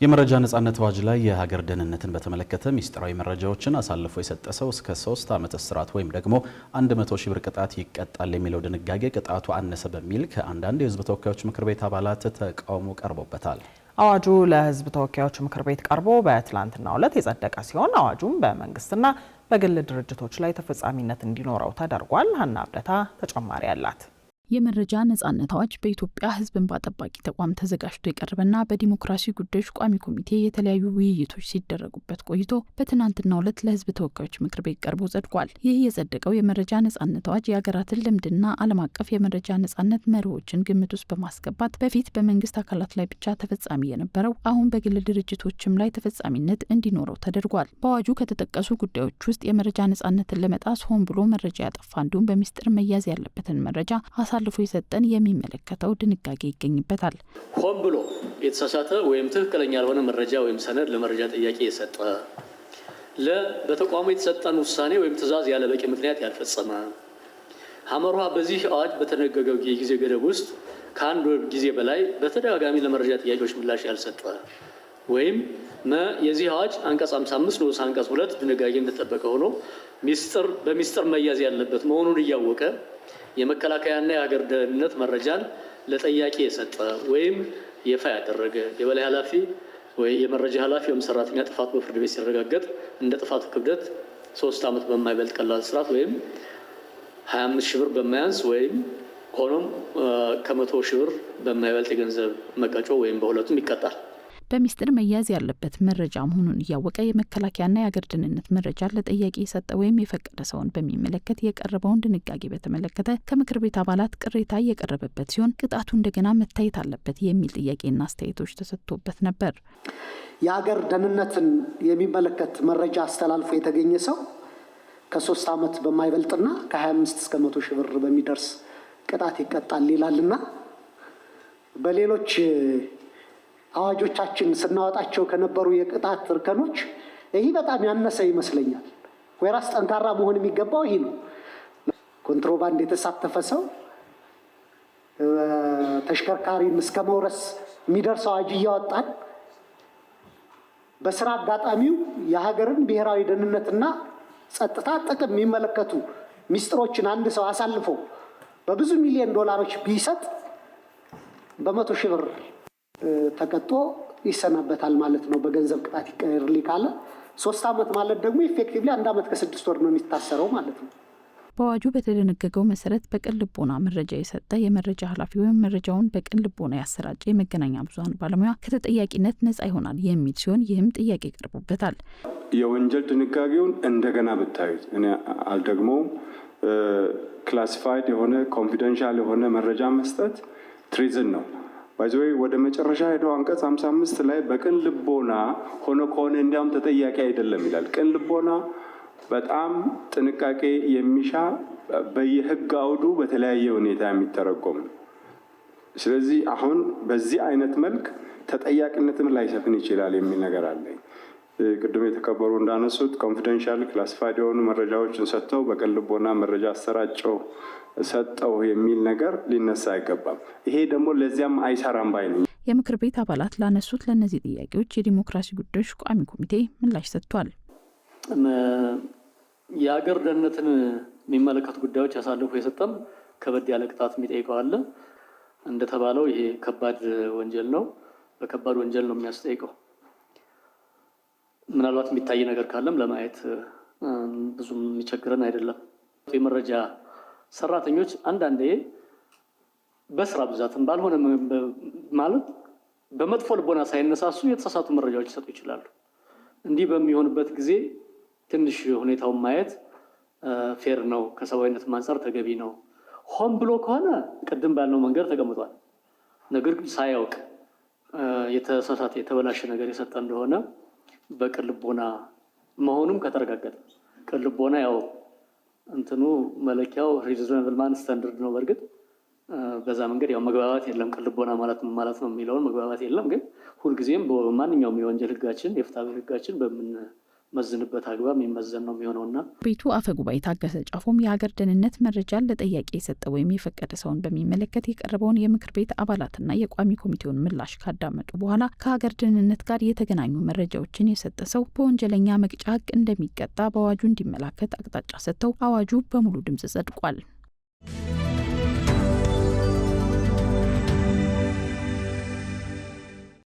የመረጃ ነጻነት አዋጅ ላይ የሀገር ደህንነትን በተመለከተ ሚስጥራዊ መረጃዎችን አሳልፎ የሰጠ ሰው እስከ 3 ዓመት እስራት ወይም ደግሞ 100 ሺህ ብር ቅጣት ይቀጣል የሚለው ድንጋጌ ቅጣቱ አነሰ በሚል ከአንዳንድ የሕዝብ ተወካዮች ምክር ቤት አባላት ተቃውሞ ቀርቦበታል። አዋጁ ለሕዝብ ተወካዮች ምክር ቤት ቀርቦ በትላንትናው ዕለት የጸደቀ ሲሆን አዋጁም በመንግስትና በግል ድርጅቶች ላይ ተፈጻሚነት እንዲኖረው ተደርጓል። ሀና አብደታ ተጨማሪ አላት። የመረጃ ነጻነት አዋጅ በኢትዮጵያ ሕዝብ እንባ ጠባቂ ተቋም ተዘጋጅቶ የቀረበና በዲሞክራሲ ጉዳዮች ቋሚ ኮሚቴ የተለያዩ ውይይቶች ሲደረጉበት ቆይቶ በትናንትናው ዕለት ለሕዝብ ተወካዮች ምክር ቤት ቀርቦ ጸድቋል። ይህ የጸደቀው የመረጃ ነጻነት አዋጅ የሀገራትን ልምድና ዓለም አቀፍ የመረጃ ነጻነት መርሆችን ግምት ውስጥ በማስገባት በፊት በመንግስት አካላት ላይ ብቻ ተፈጻሚ የነበረው አሁን በግል ድርጅቶችም ላይ ተፈጻሚነት እንዲኖረው ተደርጓል። በአዋጁ ከተጠቀሱ ጉዳዮች ውስጥ የመረጃ ነጻነትን ለመጣስ ሆን ብሎ መረጃ ያጠፋ እንዲሁም በሚስጥር መያዝ ያለበትን መረጃ አሳልፎ የሰጠን የሚመለከተው ድንጋጌ ይገኝበታል። ሆን ብሎ የተሳሳተ ወይም ትክክለኛ ያልሆነ መረጃ ወይም ሰነድ ለመረጃ ጥያቄ የሰጠ በተቋሙ የተሰጠን ውሳኔ ወይም ትዕዛዝ ያለ በቂ ምክንያት ያልፈጸመ ሀመርሃ በዚህ አዋጅ በተደነገገው የጊዜ ገደብ ውስጥ ከአንድ ወር ጊዜ በላይ በተደጋጋሚ ለመረጃ ጥያቄዎች ምላሽ ያልሰጠ ወይም የዚህ አዋጅ አንቀጽ 55 ንዑስ አንቀጽ 2 ድንጋጌ እንደተጠበቀ ሆኖ በሚስጥር መያዝ ያለበት መሆኑን እያወቀ የመከላከያና የሀገር ደህንነት መረጃን ለጠያቂ የሰጠ ወይም ይፋ ያደረገ የበላይ ኃላፊ ወይ የመረጃ ኃላፊ ወይም ሰራተኛ ጥፋት በፍርድ ቤት ሲረጋገጥ እንደ ጥፋቱ ክብደት 3 ዓመት በማይበልጥ ቀላል እስራት ወይም 25 ሺህ ብር በማያንስ ወይም ሆኖም ከ100 ሺህ ብር በማይበልጥ የገንዘብ መቀጮ ወይም በሁለቱም ይቀጣል። በሚስጥር መያዝ ያለበት መረጃ መሆኑን እያወቀ የመከላከያና የሀገር ደህንነት መረጃ ለጠያቂ የሰጠ ወይም የፈቀደ ሰውን በሚመለከት የቀረበውን ድንጋጌ በተመለከተ ከምክር ቤት አባላት ቅሬታ የቀረበበት ሲሆን ቅጣቱ እንደገና መታየት አለበት የሚል ጥያቄና አስተያየቶች ተሰጥቶበት ነበር። የሀገር ደህንነትን የሚመለከት መረጃ አስተላልፎ የተገኘ ሰው ከ3 ዓመት በማይበልጥና ከ25 እስከ 100 ሺህ ብር በሚደርስ ቅጣት ይቀጣል ይላልና በሌሎች አዋጆቻችን ስናወጣቸው ከነበሩ የቅጣት እርከኖች ይህ በጣም ያነሰ ይመስለኛል። ወይራስ ጠንካራ መሆን የሚገባው ይህ ነው። ኮንትሮባንድ የተሳተፈ ሰው ተሽከርካሪን እስከ መውረስ የሚደርስ አዋጅ እያወጣን በስራ አጋጣሚው የሀገርን ብሔራዊ ደህንነትና ጸጥታ ጥቅም የሚመለከቱ ሚስጥሮችን አንድ ሰው አሳልፎ በብዙ ሚሊዮን ዶላሮች ቢሰጥ በ100 ሺህ ብር ተቀጦ ይሰናበታል ማለት ነው። በገንዘብ ቅጣት ይቀርልኝ ካለ 3 ዓመት ማለት ደግሞ ኢፌክቲቭሊ 1 ዓመት ከ6 ወር ነው የሚታሰረው ማለት ነው። በአዋጁ በተደነገገው መሰረት በቅን ልቦና መረጃ የሰጠ የመረጃ ኃላፊ ወይም መረጃውን በቅን ልቦና ያሰራጨ የመገናኛ ብዙኃን ባለሙያ ከተጠያቂነት ነጻ ይሆናል የሚል ሲሆን ይህም ጥያቄ ቀርቦበታል። የወንጀል ድንጋጌውን እንደገና ብታዩት እኔ አልደግመውም። ክላሲፋይድ የሆነ ኮንፊደንሻል የሆነ መረጃ መስጠት ትሪዝን ነው። ባይዘይ ወደ መጨረሻ ሄደው አንቀጽ 55 ላይ በቅን ልቦና ሆኖ ከሆነ እንዲያውም ተጠያቂ አይደለም ይላል። ቅን ልቦና በጣም ጥንቃቄ የሚሻ በየህግ አውዱ በተለያየ ሁኔታ የሚተረጎም ነው። ስለዚህ አሁን በዚህ አይነት መልክ ተጠያቂነትም ላይሰፍን ይችላል የሚል ነገር አለ። ቅድም የተከበሩ እንዳነሱት ኮንፊደንሻል ክላሲፋይድ የሆኑ መረጃዎችን ሰጥተው በቅን ልቦና መረጃ አሰራጨው ሰጠው የሚል ነገር ሊነሳ አይገባም። ይሄ ደግሞ ለዚያም አይሰራም ባይ ነኝ። የምክር ቤት አባላት ላነሱት ለእነዚህ ጥያቄዎች የዲሞክራሲ ጉዳዮች ቋሚ ኮሚቴ ምላሽ ሰጥቷል። የሀገር ደህንነትን የሚመለከቱ ጉዳዮች አሳልፎ የሰጠም ከበድ ያለ ቅጣት የሚጠይቀው አለ። እንደተባለው ይሄ ከባድ ወንጀል ነው። በከባድ ወንጀል ነው የሚያስጠይቀው። ምናልባት የሚታይ ነገር ካለም ለማየት ብዙም የሚቸግረን አይደለም። የመረጃ ሰራተኞች አንዳንዴ በስራ ብዛትም ባልሆነ ማለት በመጥፎ ልቦና ሳይነሳሱ የተሳሳቱ መረጃዎች ሊሰጡ ይችላሉ። እንዲህ በሚሆንበት ጊዜ ትንሽ ሁኔታውን ማየት ፌር ነው፣ ከሰብአዊነት አንፃር ተገቢ ነው። ሆን ብሎ ከሆነ ቅድም ባልነው መንገድ ተቀምጧል። ነገር ግን ሳያውቅ የተሳሳተ የተበላሸ ነገር የሰጠ እንደሆነ በቅን ልቦና መሆኑም ከተረጋገጠ ቅን ልቦና ያው እንትኑ መለኪያው ሪዝነብል ማን ስታንዳርድ ነው። በእርግጥ በዛ መንገድ ያው መግባባት የለም። ቅን ልቦና ማለት ነው የሚለውን መግባባት የለም። ግን ሁልጊዜም በማንኛውም የወንጀል ህጋችን የፍትሐ ብሔር ህጋችን መዝንበት አግባብ የሚመዘን ነው የሚሆነውና ቤቱ አፈ ጉባኤ ታገሰ ጫፎም የሀገር ደህንነት መረጃን ለጠያቂ የሰጠ ወይም የፈቀደ ሰውን በሚመለከት የቀረበውን የምክር ቤት አባላትና የቋሚ ኮሚቴውን ምላሽ ካዳመጡ በኋላ ከሀገር ደህንነት ጋር የተገናኙ መረጃዎችን የሰጠ ሰው በወንጀለኛ መቅጫ ሕግ እንደሚቀጣ በአዋጁ እንዲመላከት አቅጣጫ ሰጥተው አዋጁ በሙሉ ድምጽ ጸድቋል።